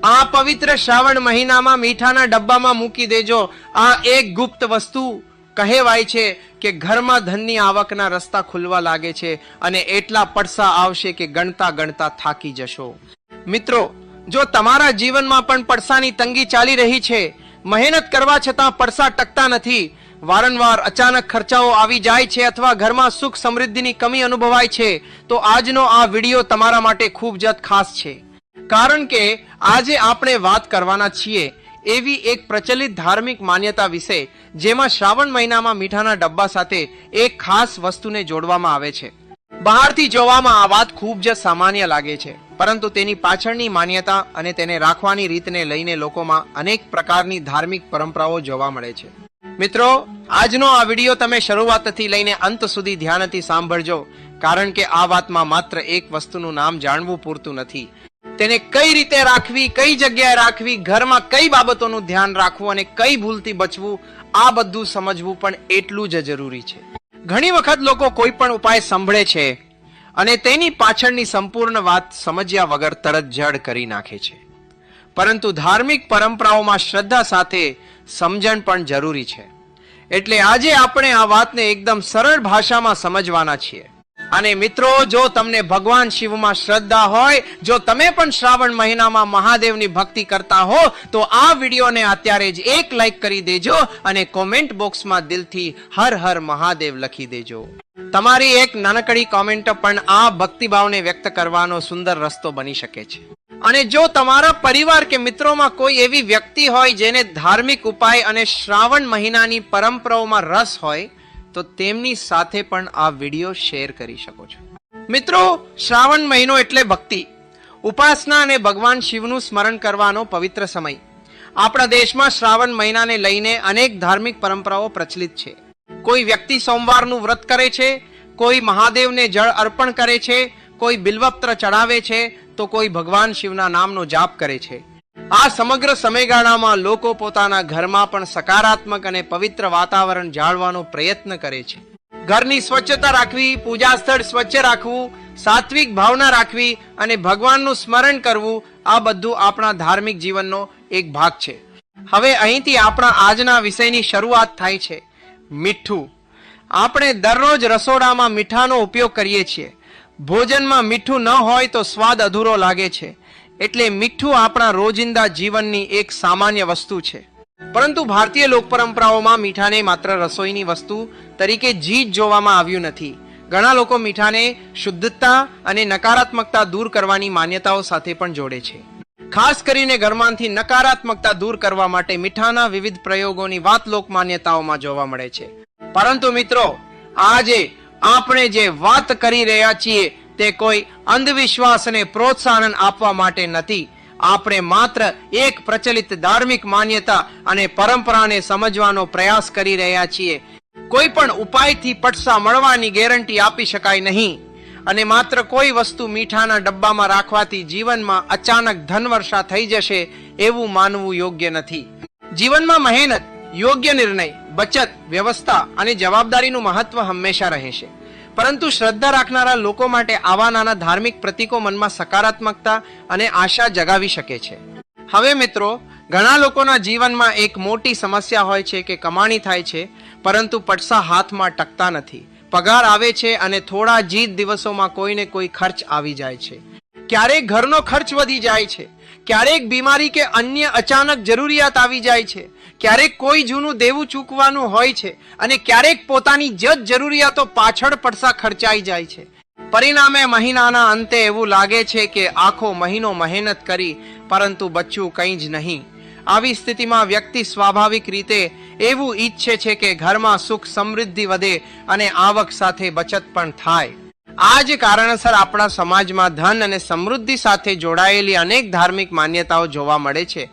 આ પવિત્ર શ્રાવણ મહિનામાં મીઠાના ડબ્બામાં મૂકી દેજો આ એક ગુપ્ત વસ્તુ। કહેવાય છે કે ઘરમાં ધનની આવકના રસ્તા ખુલવા લાગે છે અને એટલા પડસા આવશે કે ગણતા ગણતા થાકી જશો। મિત્રો, જો તમારા જીવનમાં પણ પડસાની તંગી ચાલી રહી છે, મહેનત કરવા છતાં પડસા ટકતા નથી, વારંવાર અચાનક ખર્ચાઓ આવી જાય છે અથવા ઘરમાં સુખ સમૃદ્ધિની કમી અનુભવાય છે, તો આજનો આ વિડીયો તમારા માટે ખૂબ જ ખાસ છે। કારણ કે આજે આપણે વાત કરવાના છીએ એવી એક પ્રચલિત ધાર્મિક માન્યતા વિશે, જેમાં શ્રાવણ મહિનામાં મીઠાના ડબ્બા સાથે એક ખાસ વસ્તુને જોડવામાં આવે છે। બહારથી જોવામાં આ વાત ખૂબ જ સામાન્ય લાગે છે, પરંતુ તેની પાછળની માન્યતા અને તેને રાખવાની રીતને લઈને લોકોમાં અનેક પ્રકારની ધાર્મિક પરંપરાઓ જોવા મળે છે। મિત્રો, આજનો આ વિડીયો તમે શરૂઆતથી લઈને અંત સુધી ધ્યાનથી સાંભળજો, કારણ કે આ વાતમાં માત્ર એક વસ્તુનું નામ જાણવું પૂરતું નથી, તેને કઈ રીતે રાખવી, કઈ જગ્યાએ રાખવી, ઘરમાં કઈ બાબતોનું ધ્યાન રાખવું અને કઈ ભૂલથી બચવું, આ બધું સમજવું પણ એટલું જ જરૂરી છે। ઘણી વખત લોકો કોઈ પણ ઉપાય સાંભળે છે અને તેની પાછળની સંપૂર્ણ વાત સમજ્યા વગર તરત જડ કરી નાખે છે, પરંતુ ધાર્મિક પરંપરાઓમાં શ્રદ્ધા સાથે સમજણ પણ જરૂરી છે। એટલે આજે આપણે આ વાતને એકદમ સરળ ભાષામાં સમજવાના છીએ। અને મિત્રો, જો તમને ભગવાન શિવમાં શ્રદ્ધા હોય, જો તમે પણ શ્રાવણ મહિનામાં મહાદેવની ભક્તિ કરતા હો, તો આ વિડીયોને અત્યારે જ એક લાઈક કરી દેજો અને કોમેન્ટ બોક્સમાં દિલથી હર હર મહાદેવ લખી દેજો। તમારી એક નાનકડી કોમેન્ટ પણ આ ભક્તિભાવને વ્યક્ત કરવાનો સુંદર રસ્તો બની શકે છે। અને જો તમારા પરિવાર કે મિત્રોમાં કોઈ એવી વ્યક્તિ હોય જેને ધાર્મિક ઉપાય અને શ્રાવણ મહિનાની પરંપરાઓમાં રસ હોય, તો તેમની સાથે પણ આ વિડીયો શેર કરી શકો છો। મિત્રો, શ્રાવણ મહિનો એટલે ભક્તિ, ઉપાસના અને ભગવાન શિવનું સ્મરણ કરવાનો પવિત્ર સમય। આપણા દેશમાં શ્રાવણ મહિનાને લઈને અનેક ધાર્મિક પરંપરાઓ પ્રચલિત છે। કોઈ વ્યક્તિ સોમવારનું વ્રત કરે છે, કોઈ મહાદેવને જળ અર્પણ કરે છે, કોઈ બિલ્વપત્ર ચડાવે છે, તો કોઈ ભગવાન શિવના નામનો જાપ કરે છે। આ સમગ્ર સમયગાળામાં લોકો પોતાના ઘરમાં પણ સકારાત્મક અને પવિત્ર વાતાવરણ જાળવવાનો પ્રયત્ન કરે છે। ઘરની સ્વચ્છતા રાખવી, પૂજા સ્થળ સ્વચ્છ રાખવું, સાત્વિક ભાવના રાખવી અને ભગવાનનું સ્મરણ કરવું, આ બધું આપણા ધાર્મિક જીવનનો એક ભાગ છે। હવે અહીંથી આપણા આજના વિષયની શરૂઆત થાય છે। મીઠું। આપણે દરરોજ રસોડામાં મીઠાનો ઉપયોગ કરીએ છીએ। ભોજનમાં મીઠું ન હોય તો સ્વાદ અધૂરો લાગે છે, એટલે મીઠું આપણા રોજિંદા જીવનની એક સામાન્ય વસ્તુ છે। પરંતુ ભારતીય લોક પરંપરાઓમાં મીઠાને માત્ર રસોઈની વસ્તુ તરીકે જ જોવામાં આવ્યું નથી। ઘણા લોકો મીઠાને શુદ્ધતા અને નકારાત્મકતા દૂર કરવાની માન્યતાઓ સાથે પણ જોડે છે। ખાસ કરીને ઘરમાંથી નકારાત્મકતા દૂર કરવા માટે મીઠાના વિવિધ પ્રયોગોની વાત લોક માન્યતાઓમાં જોવા મળે છે। પરંતુ મિત્રો, આજે આપણે જે વાત કરી રહ્યા છીએ તે કોઈ અંધવિશ્વાસને પ્રોત્સાહન આપવા માટે નથી। આપણે માત્ર એક પ્રચલિત ધાર્મિક માન્યતા અને પરંપરાને સમજવાનો પ્રયાસ કરી રહ્યા છીએ। કોઈ પણ ઉપાયથી પડસા મળવાની ગેરંટી આપી શકાય નહીં, અને માત્ર કોઈ વસ્તુ મીઠાના ડબ્બામાં રાખવાથી જીવનમાં અચાનક ધનવર્ષા થઈ જશે એવું માનવું યોગ્ય નથી। જીવનમાં મહેનત, યોગ્ય નિર્ણય, બચત, વ્યવસ્થા અને જવાબદારીનું મહત્વ હંમેશા રહેશે, પરંતુ શ્રદ્ધા રાખનારા લોકો માટે આવા નાના ધાર્મિક પ્રતીકો મનમાં સકારાત્મકતા અને આશા જગાવી શકે છે। હવે મિત્રો, ઘણા લોકોના જીવનમાં એક મોટી સમસ્યા હોય છે કે કમાણી થાય છે, પરંતુ પડસા હાથમાં ટકતા નથી। પગાર આવે છે અને થોડા જ દિવસોમાં કોઈને કોઈ ખર્ચ આવી જાય છે। ક્યારેક ઘરનો ખર્ચ વધી જાય છે, ક્યારેક બીમારી કે અન્ય અચાનક જરૂરિયાત આવી જાય છે, ક્યારેક કોઈ જૂનું દેવું ચૂકવાનું હોય છે, અને ક્યારેક પોતાની જ જરૂરિયાતો પાછળ પડસા ખર્ચાઈ જાય છે। પરિણામે મહિનાના અંતે એવું લાગે છે કે આખો મહિનો મહેનત કરી, પરંતુ બચ્યું કંઈ જ નહીં। આવી સ્થિતિમાં વ્યક્તિ સ્વાભાવિક રીતે એવું ઈચ્છે છે કે ઘરમાં સુખ સમૃદ્ધિ વધે અને આવક સાથે બચત પણ થાય। આ જ કારણસર આપણા સમાજમાં ધન અને સમૃદ્ધિ સાથે જોડાયેલી અનેક ધાર્મિક માન્યતાઓ જોવા મળે છે।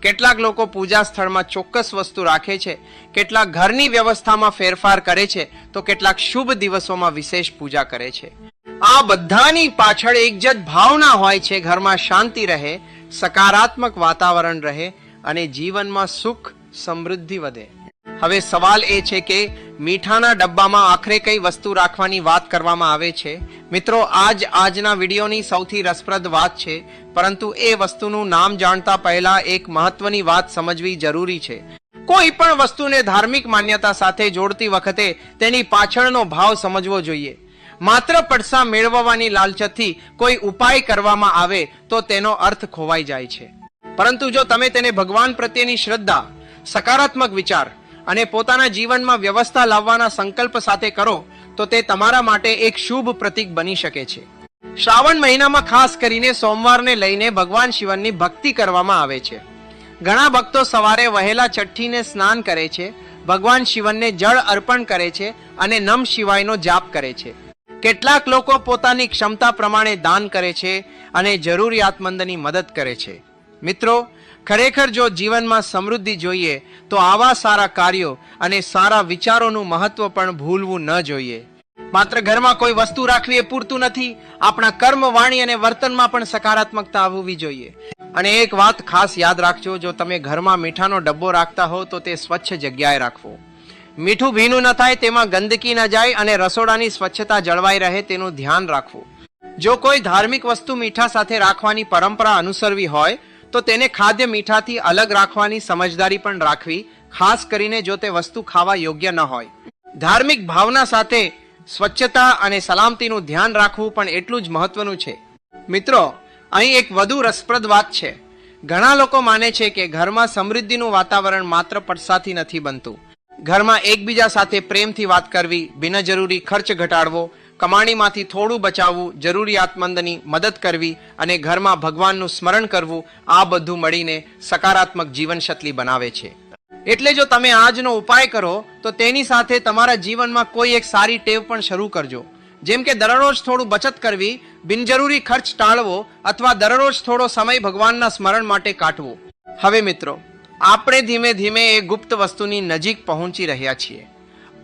કેટલાક લોકો પૂજા સ્થળમાં ચોક્કસ વસ્તુ રાખે છે, કેટલાક ઘરની વ્યવસ્થામાં ફેરફાર કરે છે, તો કેટલાક શુભ દિવસોમાં વિશેષ પૂજા કરે છે। આ બધાની પાછળ એક જ ભાવના હોય છે, ઘરમાં શાંતિ રહે, સકારાત્મક વાતાવરણ રહે અને જીવનમાં સુખ સમૃદ્ધિ વધે। હવે સવાલ એ છે કે મીઠાના ડબ્બામાં આખરે કઈ વસ્તુ રાખવાની વાત કરવામાં આવે છે. મિત્રો, આજના વિડીયોની સૌથી રસપ્રદ વાત છે, પરંતુ એ વસ્તુનું નામ જાણતા પહેલા એક મહત્વની વાત સમજવી જરૂરી છે. કોઈ પણ વસ્તુને ધાર્મિક માન્યતા સાથે જોડતી વખતે તેની પાછળનો ભાવ સમજવો જોઈએ. માત્ર પૈસા મેળવવાની લાલચથી કોઈ ઉપાય કરવામાં આવે તો તેનો અર્થ ખોવાઈ જાય છે. પરંતુ જો તમે તેને ભગવાન પ્રત્યેની શ્રદ્ધા, સકારાત્મક વિચાર અને પોતાના જીવનમાં વ્યવસ્થા લાવવાના સંકલ્પ સાથે કરો તો તે તમારા માટે એક શુભ પ્રતીક બની શકે છે. શ્રાવણ મહિનામાં ખાસ કરીને સોમવારને લઈને ભગવાન શિવની ભક્તિ કરવામાં આવે છે. ઘણા ભક્તો સવારે વહેલા ચઠ્ઠીને સ્નાન કરે છે, ભગવાન શિવને જળ અર્પણ કરે છે અને નમ શિવાયનો જાપ કરે છે. કેટલાક લોકો પોતાની ક્ષમતા પ્રમાણે દાન કરે છે અને જરૂરિયાતમંદની મદદ કરે છે. મિત્રો, ખરેખર જો જીવનમાં સમૃદ્ધિ જોઈએ તો આવા સારા કાર્યો અને સારા વિચારોનું મહત્વ પણ ભૂલવું ન જોઈએ. માત્ર ઘરમાં કોઈ વસ્તુ રાખવી એ પૂરતું નથી, આપણા કર્મ, વાણી અને વર્તનમાં પણ સકારાત્મકતા આવવી જોઈએ. અને એક વાત ખાસ યાદ રાખજો, જો તમે ઘરમાં મીઠાનો ડબ્બો રાખતા હો તો તે સ્વચ્છ જગ્યાએ રાખવો. મીઠું ભીનું ન થાય, તેમાં ગંદકી ન જાય અને રસોડાની સ્વચ્છતા જળવાઈ રહે તેનું ધ્યાન રાખવું. જો કોઈ ધાર્મિક વસ્તુ મીઠા સાથે રાખવાની પરંપરા અનુસરવી હોય તો તેને ખાદ્ય મીઠાથી અલગ રાખવાની સમજદારી પણ રાખવી, ખાસ કરીને જો તે વસ્તુ ખાવા યોગ્ય ન હોય. ધાર્મિક ભાવના સાથે સ્વચ્છતા અને સલામતીનું ધ્યાન રાખવું પણ એટલું જ મહત્વનું છે. મિત્રો, અહીં એક વધુ રસપ્રદ વાત છે. ઘણા લોકો માને છે કે ઘરમાં સમૃદ્ધિનું વાતાવરણ માત્ર પૈસાથી નથી બનતું. ઘરમાં એકબીજા સાથે પ્રેમથી વાત કરવી, બિનજરૂરી ખર્ચ ઘટાડવો, કમાણીમાંથી થોડું બચાવવું, જરૂરિયાતમંદની મદદ કરવી અને ઘરમાં ભગવાનનું સ્મરણ કરવું, આ બધું મળીને સકારાત્મક જીવનશૈલી બનાવે છે. એટલે જો તમે આજનો ઉપાય કરો તો તેની સાથે તમારા જીવનમાં કોઈ એક સારી ટેવ પણ શરૂ કરજો. જેમ કે દરરોજ થોડું બચત કરવી, બિનજરૂરી ખર્ચ ટાળવો અથવા દરરોજ થોડો સમય ભગવાનના સ્મરણ માટે કાઢવો. હવે મિત્રો, આપણે ધીમે ધીમે એ ગુપ્ત વસ્તુની નજીક પહોંચી રહ્યા છીએ,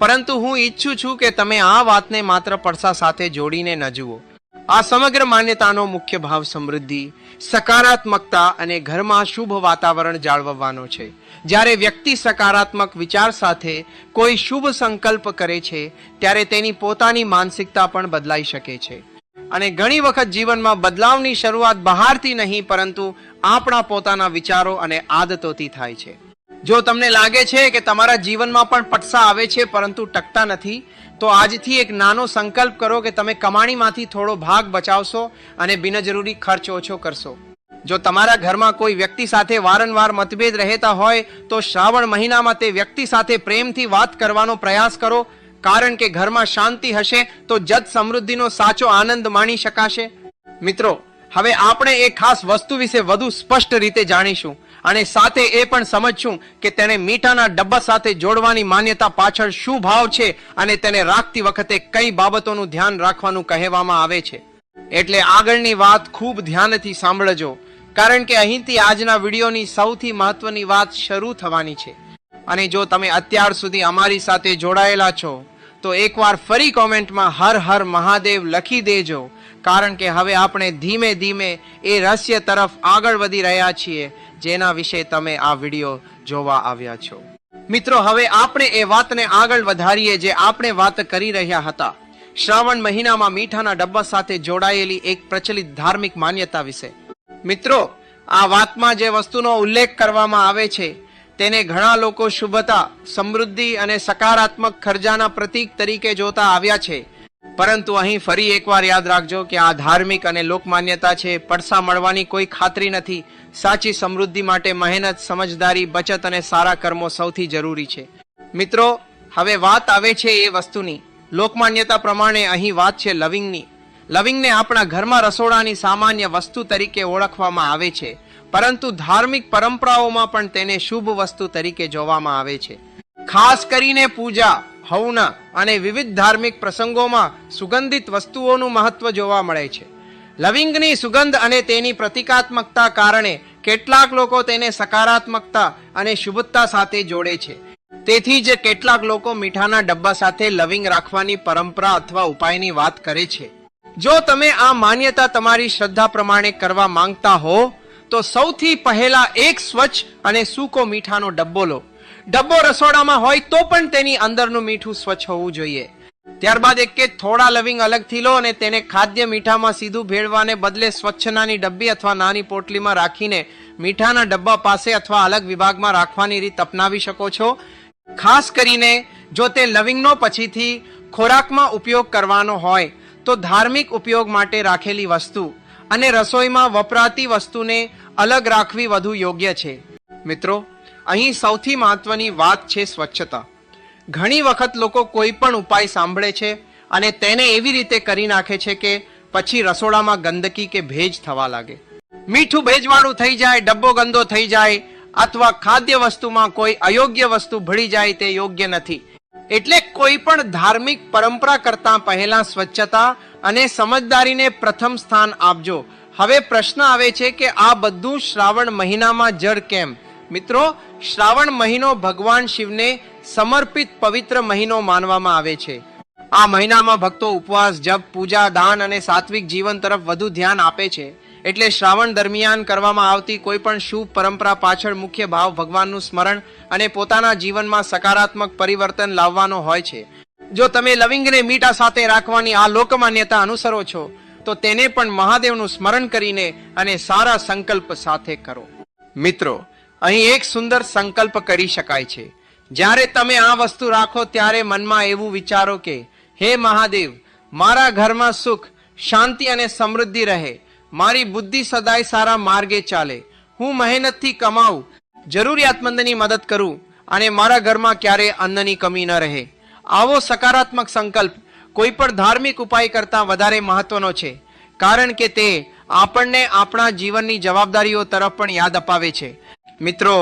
પરંતુ હું ઈચ્છું છું કે તમે આ વાતને માત્ર પૈસા સાથે જોડીને ન જુઓ. આ સમગ્ર માન્યતાનો મુખ્ય ભાવ સમૃદ્ધિ, સકારાત્મકતા અને ઘરમાં શુભ વાતાવરણ જાળવવાનો છે. જ્યારે વ્યક્તિ સકારાત્મક વિચાર સાથે કોઈ શુભ સંકલ્પ કરે છે ત્યારે તેની પોતાની માનસિકતા પણ બદલાઈ શકે છે. અને ઘણી વખત જીવનમાં બદલાવની શરૂઆત બહારથી નહીં, પરંતુ આપણા પોતાના વિચારો અને આદતોથી થાય છે. જો તમને લાગે છે કે તમારા જીવનમાં પણ પૈસા આવે છે પરંતુ ટકતા નથી, તો આજથી એક નાનો સંકલ્પ કરો કે તમે કમાણીમાંથી થોડો ભાગ બચાવશો અને બિનજરૂરી ખર્ચ ઓછો કરશો. જો તમારા ઘરમાં કોઈ વ્યક્તિ સાથે વારંવાર મતભેદ રહેતા હોય તો શ્રાવણ મહિનામાં તે વ્યક્તિ સાથે પ્રેમથી વાત કરવાનો પ્રયાસ કરો, કારણ કે ઘરમાં શાંતિ હશે તો જત સમૃદ્ધિનો સાચો આનંદ માણી શકાશે. મિત્રો, હવે આપણે એક ખાસ વસ્તુ વિશે વધુ સ્પષ્ટ રીતે જાણીશું અને સાથે એ પણ સમજશું કે તેને મીઠાના ડબ્બા સાથે જોડવાની માન્યતા પાછળ શું ભાવ છે અને તેને રાખતી વખતે કઈ બાબતોનું ધ્યાન રાખવાનું કહેવામાં આવે છે. એટલે આગળની વાત ખૂબ ધ્યાનથી સાંભળજો, કારણ કે અહીંથી આજના વિડીયોની સૌથી મહત્વની વાત શરૂ થવાની છે. અને જો તમે અત્યાર સુધી અમારી સાથે જોડાયેલા છો તો એકવાર ફરી કોમેન્ટમાં હર હર મહાદેવ લખી દેજો, કારણ કે હવે આપણે ધીમે ધીમે એ રહસ્ય તરફ આગળ વધી રહ્યા છીએ જેના વિશે તમે આ વિડીયો જોવા આવ્યા છો. મિત્રો, હવે આપણે એ વાતને આગળ વધારીએ જે આપણે વાત કરી રહ્યા હતા, શ્રાવણ મહિનામાં મીઠાના ડબ્બા સાથે જોડાયેલી એક પ્રચલિત ધાર્મિક માન્યતા વિશે. મિત્રો, આ વાતમાં જે વસ્તુનો ઉલ્લેખ કરવામાં આવે છે તેને ઘણા લોકો શુભતા, સમૃદ્ધિ અને સકારાત્મક ખર્ચાના પ્રતીક તરીકે જોતા આવ્યા છે. પરંતુ અહીં ફરી એકવાર યાદ રાખજો કે આ ધાર્મિક અને લોકમાન્યતા છે. પૈસા મળવાની કોઈ ખાતરી નથી. સાચી સમૃદ્ધિ માટે મહેનત, સમજદારી, બચત અને સારા કર્મો સૌથી જરૂરી છે. મિત્રો, હવે વાત આવે છે એ વસ્તુની. લોકમાન્યતા પ્રમાણે અહીં વાત છે લવિંગની. લવિંગને આપણા ઘરમાં રસોડાની સામાન્ય વસ્તુ તરીકે ઓળખવામાં આવે છે, પરંતુ ધાર્મિક પરંપરાઓમાં પણ તેને શુભ વસ્તુ તરીકે જોવામાં આવે છે. ખાસ કરીને પૂજા, હવન અને વિવિધ ધાર્મિક પ્રસંગોમાં સુગંધિત વસ્તુઓનું મહત્વ જોવા મળે છે. લવિંગની સુગંધ અને તેની પ્રતિકાત્મકતા કારણે કેટલાક લોકો તેને સકારાત્મકતા અને શુભતા સાથે જોડે છે. તેથી જ કેટલાક લોકો મીઠાના ડબ્બા સાથે લવિંગ રાખવાની પરંપરા અથવા ઉપાયની વાત કરે છે. જો તમે આ માન્યતા તમારી શ્રદ્ધા પ્રમાણે કરવા માંગતા હો તો સૌથી પહેલા એક સ્વચ્છ અને સૂકો મીઠાનો ડબ્બો લો. ડબ્બો રસોડામાં હોય તો પણ તેની અંદરનું મીઠું સ્વચ્છ હોવું જોઈએ. ત્યારબાદ એક કે થોડા લવિંગ અલગથી લો અને તેને ખાદ્ય મીઠામાં સીધું ભેળવાને બદલે સ્વચ્છ નાની ડબ્બી અથવા નાની પોટલીમાં રાખીને મીઠાના ડબ્બા પાસે અથવા અલગ વિભાગમાં રાખવાની રીત અપનાવી શકો છો. ખાસ કરીને જો તે લવિંગનો પછીથી ખોરાકમાં ઉપયોગ કરવાનો હોય તો ધાર્મિક ઉપયોગ માટે રાખેલી વસ્તુ અને રસોઈમાં વપરાતી વસ્તુને અલગ રાખવી વધુ યોગ્ય છે. મિત્રો, અહીં સૌથી મહત્વની વાત છે સ્વચ્છતા. ઘણી વખત લોકો કોઈ પણ ઉપાય સાંભળે છે અને તેને એવી રીતે કરી નાખે છે કે પછી રસોડામાં ગંદકી કે ભેજ થવા લાગે. મીઠું ભેજવાળું થઈ જાય, ડબ્બો ગંદો થઈ જાય અથવા ખાદ્ય વસ્તુમાં કોઈ અયોગ્ય વસ્તુ ભળી જાય તે યોગ્ય નથી. એટલે કોઈ પણ ધાર્મિક પરંપરા કરતા પહેલા સ્વચ્છતા અને સમજદારીને પ્રથમ સ્થાન આપજો. હવે પ્રશ્ન આવે છે કે આ બધું શ્રાવણ મહિનામાં જડ કેમ? મિત્રો, શ્રાવણ મહિનો ભગવાન શિવને સમર્પિત પવિત્ર મહિનો માનવામાં આવે છે. આ મહિનામાં ભક્તો ઉપવાસ, જપ, પૂજા, દાન અને સાત્વિક જીવન તરફ વધુ ધ્યાન આપે છે. એટલે શ્રાવણ દરમિયાન કરવામાં આવતી કોઈ પણ શુભ પરંપરા પાછળ મુખ્ય ભાવ ભગવાનનું સ્મરણ અને પોતાના જીવનમાં સકારાત્મક પરિવર્તન લાવવાનો હોય છે. જો તમે લવિંગને મીઠા સાથે રાખવાની આ લોકમાન્યતા અનુસરો છો તો તેને પણ મહાદેવનું સ્મરણ કરીને અને સારા સંકલ્પ સાથે કરો. મિત્રો, અહીં એક સુંદર સંકલ્પ કરી શકાય છે. જ્યારે તમે આ વસ્તુ રાખો ત્યારે મનમાં એવું વિચારો કે હે મહાદેવ, મારા ઘરમાં સુખ, શાંતિ અને સમૃદ્ધિ રહે, મારી બુદ્ધિ સદાય સારા માર્ગે ચાલે, હું મહેનતથી કમાઉં, જરૂરિયાતમંદની મદદ કરું અને મારા ઘરમાં ક્યારેય અન્નની કમી ન રહે. આવો સકારાત્મક સંકલ્પ કોઈ પણ ધાર્મિક ઉપાય કરતાં વધારે મહત્વનો છે, કારણ કે તે આપણને આપણા જીવનની જવાબદારીઓ તરફ પણ યાદ અપાવે છે. મિત્રો,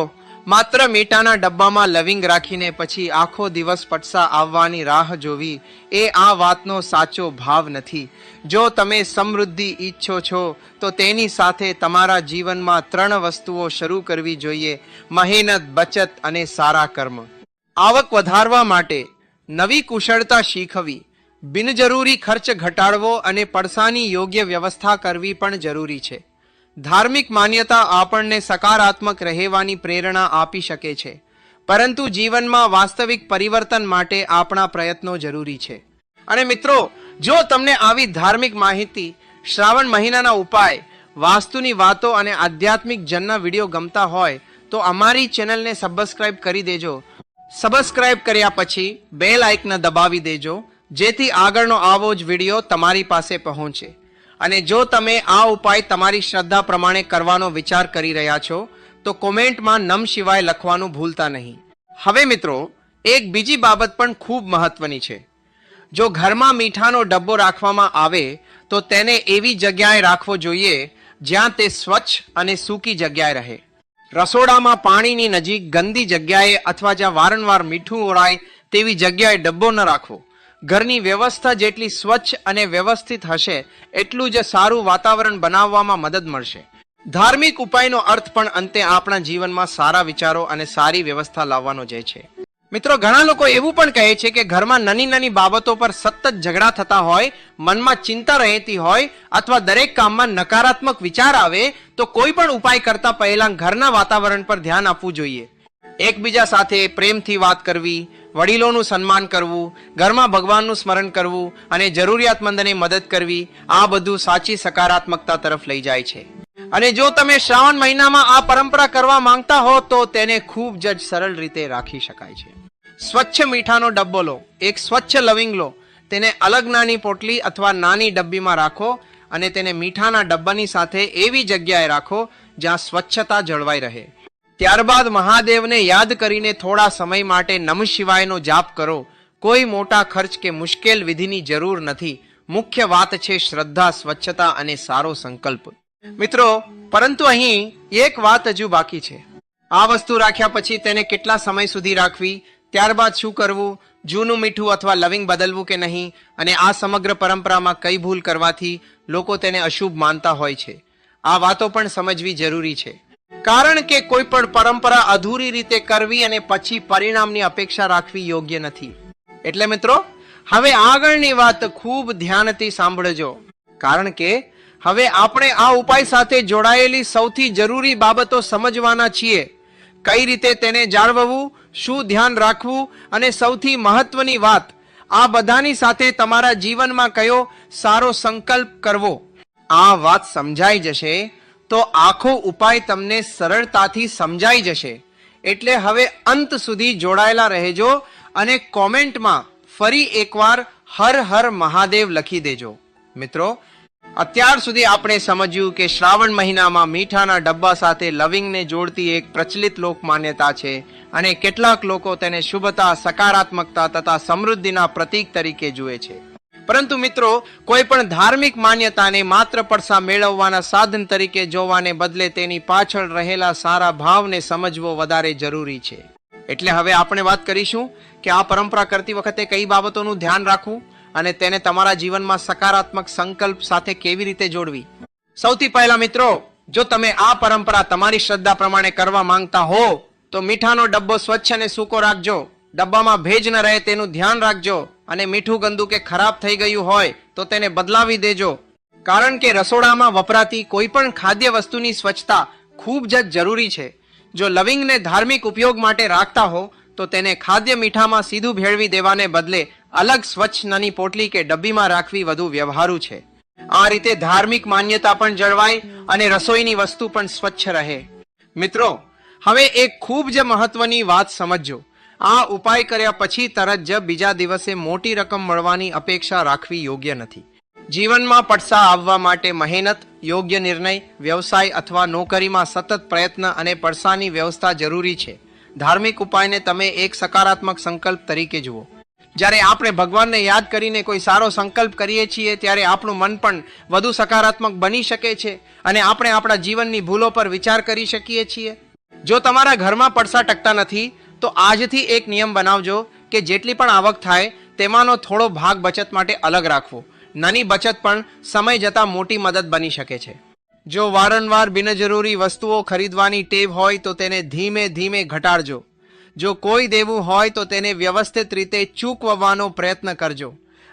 માત્ર મીઠાના ડબ્બામાં લવિંગ રાખીને પછી આખો દિવસ પટસા આવવાની રાહ જોવી એ આ વાતનો સાચો ભાવ નથી. જો તમે સમૃદ્ધિ ઈચ્છો છો તો તેની સાથે તમારા જીવનમાં 3 વસ્તુઓ શરૂ કરવી જોઈએ: મહેનત, બચત અને સારા કર્મ. આવક વધારવા માટે નવી કુશળતા શીખવી, બિનજરૂરી ખર્ચ ઘટાડવો અને પૈસાની યોગ્ય વ્યવસ્થા કરવી પણ જરૂરી છે. ધાર્મિક માન્યતા આપણને સકારાત્મક રહેવાની પ્રેરણા આપી શકે છે, પરંતુ જીવનમાં વાસ્તવિક પરિવર્તન માટે આપણા પ્રયત્નો જરૂરી છે. અને મિત્રો, જો તમને આવી ધાર્મિક માહિતી, શ્રાવણ મહિનાના ઉપાય, વાસ્તુની વાતો અને આધ્યાત્મિક જનના વિડીયો ગમતા હોય તો અમારી ચેનલને સબસ્ક્રાઇબ કરી દેજો. સબસ્ક્રાઇબ કર્યા પછી બેલ આઇકન દબાવી દેજો, જેથી આગળનો આવો જ વિડીયો તમારી પાસે પહોંચે. અને જો તમે આ ઉપાય તમારી શ્રદ્ધા પ્રમાણે કરવાનો વિચાર કરી રહ્યા છો તો કોમેન્ટમાં નમ શિવાય લખવાનું ભૂલતા નહીં. હવે મિત્રો, એક બીજી બાબત પણ ખૂબ મહત્વની છે. જો ઘરમાં મીઠાનો ડબ્બો રાખવામાં આવે તો તેને એવી જગ્યાએ રાખવો જોઈએ જ્યાં તે સ્વચ્છ અને સૂકી જગ્યાએ રહે. રસોડામાં પાણીની નજીક, ગંદી જગ્યાએ અથવા જ્યાં વારંવાર મીઠું ઓળાય તેવી જગ્યાએ ડબ્બો ન રાખવો. ઘરની વ્યવસ્થા જેટલી સ્વચ્છ અને વ્યવસ્થિત હશે એટલું જ સારું વાતાવરણ બનાવવામાં મદદ મળશે. ધાર્મિક ઉપાયનો અર્થ પણ અંતે આપણા જીવનમાં સારા વિચારો અને સારી વ્યવસ્થા લાવવાનો જ છે. મિત્રો, ઘણા લોકો એવું પણ કહે છે કે ઘરમાં નાની નાની બાબતો પર સતત ઝઘડા થતા હોય, મનમાં ચિંતા રહેતી હોય અથવા દરેક કામમાં નકારાત્મક વિચાર આવે તો કોઈ પણ ઉપાય કરતા પહેલા ઘરના વાતાવરણ પર ધ્યાન આપવું જોઈએ. એકબીજા સાથે પ્રેમથી વાત કરવી, વડીલોનું સન્માન કરવું, ઘરમાં ભગવાનનું સ્મરણ કરવું અને જરૂરિયાતમંદને મદદ કરવી, આ બધું સાચી સકારાત્મકતા તરફ લઈ જાય છે. અને જો તમે શ્રાવણ મહિનામાં આ પરંપરા કરવા માંગતા હો તો તેને ખૂબ જ સરળ રીતે રાખી શકાય છે. સ્વચ્છ મીઠાનો ડબ્બો લો, એક સ્વચ્છ લવિંગ લો, તેને અલગ નાની પોટલી અથવા નાની ડબ્બીમાં રાખો અને તેને મીઠાના ડબ્બાની સાથે એવી જગ્યાએ રાખો જ્યાં સ્વચ્છતા જળવાઈ રહે. ત્યારબાદ મહાદેવને યાદ કરીને થોડા સમય માટે નમ શિવાયનો જાપ કરો. કોઈ મોટા ખર્ચ કે મુશ્કેલ વિધિની જરૂર નથી. મુખ્ય વાત છે શ્રદ્ધા, સ્વચ્છતા અને સારો સંકલ્પ. મિત્રો, પરંતુ અહીં એક વાત હજુ બાકી છે. આ વસ્તુ રાખ્યા પછી તેને કેટલા સમય સુધી રાખવી, ત્યારબાદ શું કરવું, જૂનું મીઠું અથવા લવિંગ બદલવું કે નહીં, અને આ સમગ્ર પરંપરામાં કઈ ભૂલ કરવાથી લોકો તેને અશુભ માનતા હોય છે, આ વાતો પણ સમજવી જરૂરી છે. કારણ કે કોઈ પણ પરંપરા અધૂરી રીતે કરવી અને પછી પરિણામની અપેક્ષા રાખવી યોગ્ય નથી. એટલે મિત્રો, હવે આગળની વાત ખૂબ ધ્યાનથી સાંભળજો, કારણ કે હવે આપણે આ ઉપાય સાથે જોડાયેલી સૌથી જરૂરી બાબતો સમજવાના છીએ. કઈ રીતે તેને જાળવવું, શું ધ્યાન રાખવું, અને સૌથી મહત્વની વાત, આ બધાની સાથે તમારા જીવનમાં કયો સારો સંકલ્પ કરવો, આ વાત સમજાઈ જશે તો આખો ઉપાય તમને સરળતાથી સમજાઈ જશે. એટલે હવે અંત સુધી જોડાયેલા રહેજો અને કોમેન્ટમાં ફરી એકવાર હર હર મહાદેવ લખી દેજો. મિત્રો, અત્યાર સુધી આપણે સમજ્યું કે શ્રાવણ મહિનામાં મીઠાના ડબ્બા સાથે લવિંગને જોડતી એક પ્રચલિત લોક માન્યતા છે અને કેટલાક લોકો તેને શુભતા, સકારાત્મકતા તથા સમૃદ્ધિના પ્રતીક તરીકે જુએ છે. પરંતુ મિત્રો, કોઈ પણ ધાર્મિક માન્યતાને માત્ર પડસા મેળવવાના સાધન તરીકે જોવાને બદલે તેની પાછળ રહેલા સારા ભાવને સમજવો વધારે જરૂરી છે. એટલે હવે આપણે વાત કરીશું કે આ પરંપરા કરતી વખતે કઈ બાબતોનું ધ્યાન રાખવું અને તેને તમારા જીવનમાં સકારાત્મક સંકલ્પ સાથે કેવી રીતે જોડવી. સૌથી પહેલા મિત્રો, જો તમે આ પરંપરા તમારી શ્રદ્ધા પ્રમાણે કરવા માંગતા હો તો મીઠાનો ડબ્બો સ્વચ્છ અને સૂકો રાખજો. ડબ્બામાં ભેજ ન રહે તેનું ધ્યાન રાખજો અને મીઠું ગંદુ કે ખરાબ થઈ ગયું હોય તો તેને બદલાવી દેજો. કારણ કે રસોડામાં વપરાતી કોઈ પણ ખાદ્ય વસ્તુની સ્વચ્છતા ખૂબ જ જરૂરી છે. જો લવિંગને ધાર્મિક ઉપયોગ માટે રાખતા હો તો તેને ખાદ્ય મીઠામાં સીધું ભેળવી દેવાને બદલે અલગ સ્વચ્છ નાની પોટલી કે ડબ્બીમાં રાખવી વધુ વ્યવહારુ છે. આ રીતે ધાર્મિક માન્યતા પણ જળવાય અને રસોઈની વસ્તુ પણ સ્વચ્છ રહે. મિત્રો, હવે એક ખૂબ જ મહત્વની વાત સમજો. આ ઉપાય કર્યા પછી તરત જ બીજા દિવસે મોટી રકમ મળવાની અપેક્ષા રાખવી યોગ્ય નથી. જીવનમાં પડસા આવવા માટે મહેનત, યોગ્ય નિર્ણય, વ્યવસાય અથવા નોકરીમાં સતત પ્રયત્ન અને પડસાની વ્યવસ્થા જરૂરી છે. ધાર્મિક ઉપાયને તમે એક સકારાત્મક સંકલ્પ તરીકે જુઓ. જ્યારે આપણે ભગવાનને યાદ કરીને કોઈ સારો સંકલ્પ કરીએ છીએ ત્યારે આપણું મન પણ વધુ સકારાત્મક બની શકે છે અને આપણે આપણા જીવનની ભૂલો પર વિચાર કરી શકીએ છીએ. જો તમારા ઘરમાં પડસા ટકતા નથી તો આજથી એક નિયમ બનાવજો કે જેટલી પણ આવક થાય તેમાંનો થોડો ભાગ બચત માટે અલગ રાખવો. નાની બચત પણ સમય જતાં મોટી મદદ બની શકે છે. જો વારંવાર બિનજરૂરી વસ્તુઓ ખરીદવાની ટેવ હોય તો તેને ધીમે ધીમે ઘટાડજો. જો કોઈ દેવું હોય તો તેને વ્યવસ્થિત રીતે ચૂકવવાનો પ્રયત્ન કરજો.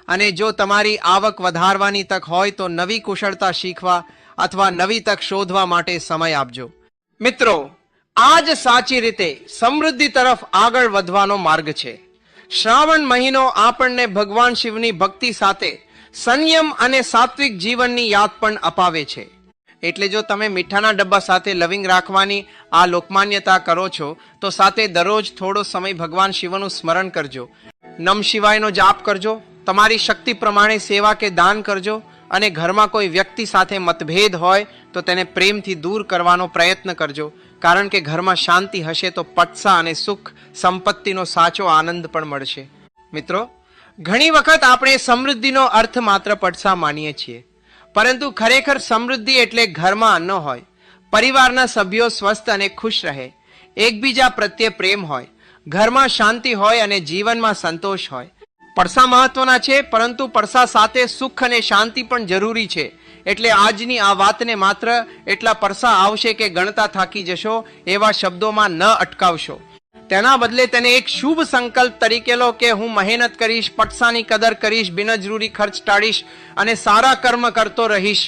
અને જો તમારી આવક વધારવાની તક હોય તો નવી કુશળતા શીખવા અથવા નવી તક શોધવા માટે સમય આપજો. મિત્રો, આ જ સાચી રીતે સમૃદ્ધિ તરફ આગળ વધવાનો માર્ગ છે. શ્રાવણ મહિનો આપણને ભગવાન શિવની ભક્તિ સાથે સંયમ અને સાત્વિક જીવનની યાદ પણ અપાવે છે. એટલે જો તમે મીઠાના ડબ્બા સાથે લવિંગ રાખવાની આ લોકમાન્યતા કરો છો તો સાથે દરરોજ થોડો સમય ભગવાન શિવનું સ્મરણ કરજો. નમ શિવાયનો જાપ કરજો. તમારી શક્તિ પ્રમાણે સેવા કે દાન કરજો અને ઘરમાં કોઈ વ્યક્તિ સાથે મતભેદ હોય તો તેને પ્રેમથી દૂર કરવાનો પ્રયત્ન કરજો. કારણ કે ઘરમાં શાંતિ હશે તો પડસા અને સુખ સંપત્તિનો સાચો આનંદ પણ મળશે. મિત્રો, ઘણી વખત આપણે સમૃદ્ધિનો અર્થ માત્ર પડસા માનીએ છીએ, પરંતુ ખરેખર સમૃદ્ધિ એટલે ઘરમાં અન્ન હોય, પરિવારના સભ્યો સ્વસ્થ અને ખુશ રહે, એકબીજા પ્રત્યે પ્રેમ હોય, ઘરમાં શાંતિ હોય અને જીવનમાં સંતોષ હોય. પડસા મહત્વના છે, પરંતુ પડસા સાથે સુખ અને શાંતિ પણ જરૂરી છે. એટલે આજની આ વાતને માત્ર એટલા પડસા આવશે કે ગણતા થાકી જશો એવા શબ્દોમાં ન અટકાવશો. તેના બદલે તેને એક શુભ સંકલ્પ તરીકે લો કે હું મહેનત કરીશ, પડસાની કદર કરીશ, બિનજરૂરી ખર્ચ ટાળીશ અને સારા કર્મ કરતો રહીશ.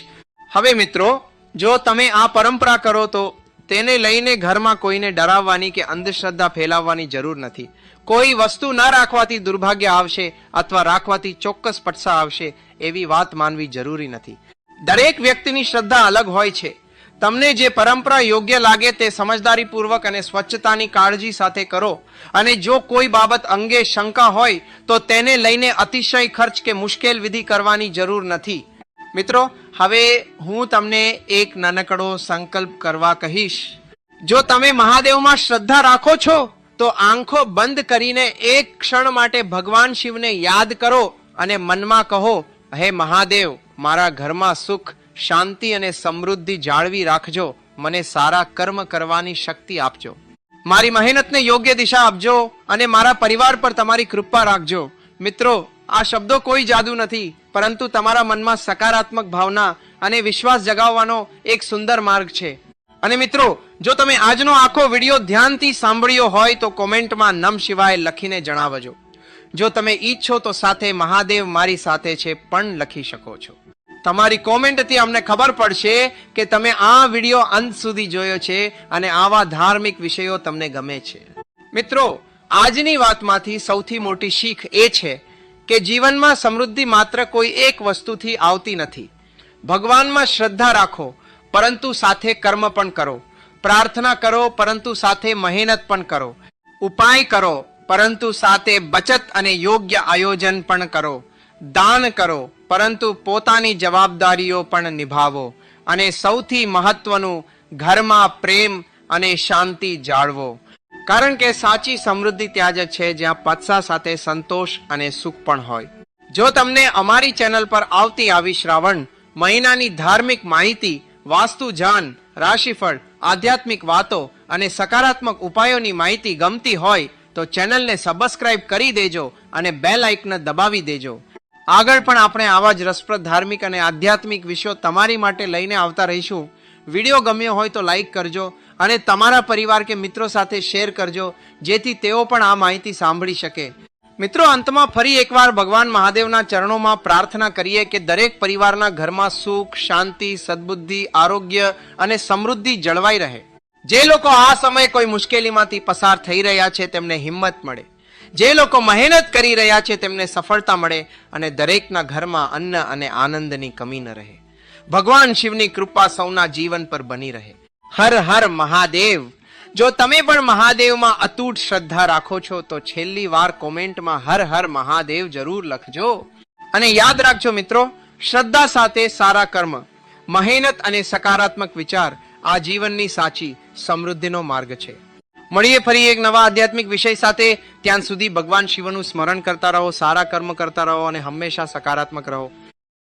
હવે મિત્રો, જો તમે આ પરંપરા કરો તો તેને લઈને ઘરમાં કોઈને ડરાવવાની કે અંધશ્રદ્ધા ફેલાવવાની જરૂર નથી. કોઈ વસ્તુ ન રાખવાથી દુર્ભાગ્ય આવશે અથવા રાખવાથી ચોક્કસ પડસા આવશે એવી વાત માનવી જરૂરી નથી. દરેક વ્યક્તિની શ્રદ્ધા અલગ હોય છે. તમને જે પરંપરા યોગ્ય લાગે તે સમજદારીપૂર્વક અને સ્વચ્છતાની કાળજી સાથે કરો. અને જો કોઈ બાબત અંગે શંકા હોય તો તેને લઈને અતિશય ખર્ચ કે મુશ્કેલ વિધિ કરવાની જરૂર નથી. મિત્રો, હવે હું તમને એક નાનકડો સંકલ્પ કરવા કહીશ. જો તમે મહાદેવમાં શ્રદ્ધા રાખો છો તો આંખો બંધ કરીને એક ક્ષણ માટે ભગવાન શિવને યાદ કરો અને મનમાં કહો, હે મહાદેવ, મારા ઘરમાં સુખ, શાંતિ અને સમૃદ્ધિ જાળવી રાખજો. મને સારા કર્મ કરવાની શક્તિ આપજો. મારી મહેનતને યોગ્ય દિશા આપજો અને મારા પરિવાર પર તમારી કૃપા રાખજો. મિત્રો, આ શબ્દો કોઈ જાદુ નથી, પરંતુ તમારા મનમાં સકારાત્મક ભાવના અને વિશ્વાસ જગાવવાનો એક સુંદર માર્ગ છે. અને મિત્રો, જો તમે આજનો આખો વિડીયો ધ્યાનથી સાંભળ્યો હોય તો કોમેન્ટમાં નમ શિવાય લખીને જણાવજો. જો તમે ઈચ્છો તો સાથે મહાદેવ મારી સાથે છે પણ લખી શકો છો. તમારી કોમેન્ટથી અમને ખબર પડશે કે તમે આ વિડિયો અંત સુધી જોયો છે અને આવા ધાર્મિક વિષયો તમને ગમે છે. મિત્રો, આજની વાતમાંથી સૌથી મોટી શીખ એ છે કે જીવનમાં સમૃદ્ધિ માત્ર કોઈ એક વસ્તુથી આવતી નથી. ભગવાનમાં શ્રદ્ધા રાખો, પરંતુ સાથે કર્મ પણ કરો. પ્રાર્થના કરો, પરંતુ સાથે મહેનત પણ કરો. ઉપાય કરો, પરંતુ સાથે બચત અને યોગ્ય આયોજન પણ કરો. દાન કરો, પરંતુ પોતાની જવાબદારીઓ પણ નિભાવો. અને સૌથી મહત્વનું, ઘરમાં પ્રેમ અને શાંતિ જાળવો. કારણ કે સાચી સમૃદ્ધિ ત્યાં જ છે જ્યાં પત્સા સાથે સંતોષ અને સુખ પણ હોય. જો તમને અમારી ચેનલ પર આવતી આવી શ્રાવણ મહિનાની ધાર્મિક માહિતી, વાસ્તુ જાન, રાશિફળ, આધ્યાત્મિક વાતો અને સકારાત્મક ઉપાયોની માહિતી ગમતી હોય તો ચેનલને સબસ્ક્રાઇબ કરી દેજો અને બેલ આઇકન દબાવી દેજો. આગળ પણ આપણે આવા જ રસપ્રદ ધાર્મિક અને આધ્યાત્મિક વિષયો તમારી માટે લઈને આવતા રહીશું. વિડીયો ગમ્યો હોય તો લાઈક કરજો અને તમારા પરિવાર કે મિત્રો સાથે શેર કરજો, જેથી તેઓ પણ આ માહિતી સાંભળી શકે. મિત્રો, અંતમાં ફરી એકવાર ભગવાન મહાદેવના ચરણોમાં પ્રાર્થના કરીએ કે દરેક પરિવારના ઘરમાં સુખ, શાંતિ, સદબુદ્ધિ, આરોગ્ય અને સમૃદ્ધિ જળવાઈ રહે. જે લોકો આ સમયે કોઈ મુશ્કેલીમાંથી પસાર થઈ રહ્યા છે તેમને હિંમત મળે. જે લોકો મહેનત કરી રહ્યા છે તેમને સફળતા મળે અને દરેકના ઘરમાં અન્ન અને આનંદની કમી ન રહે. ભગવાન શિવની કૃપા સૌના જીવન પર બની રહે. હર હર મહાદેવ. જો તમે પણ મહાદેવમાં અતૂટ શ્રદ્ધા રાખો છો તો છેલ્લી વાર કોમેન્ટમાં હર હર મહાદેવ જરૂર લખજો. અને યાદ રાખજો મિત્રો, શ્રદ્ધા સાથે સારા કર્મ, મહેનત અને સકારાત્મક વિચાર આ જીવનની સાચી સમૃદ્ધિનો માર્ગ છે. મળીએ ફરી એક નવા આધ્યાત્મિક વિષય સાથે. ત્યાં સુધી ભગવાન શિવનું સ્મરણ કરતા રહો, સારા કર્મ કરતા રહો અને હંમેશા સકારાત્મક રહો.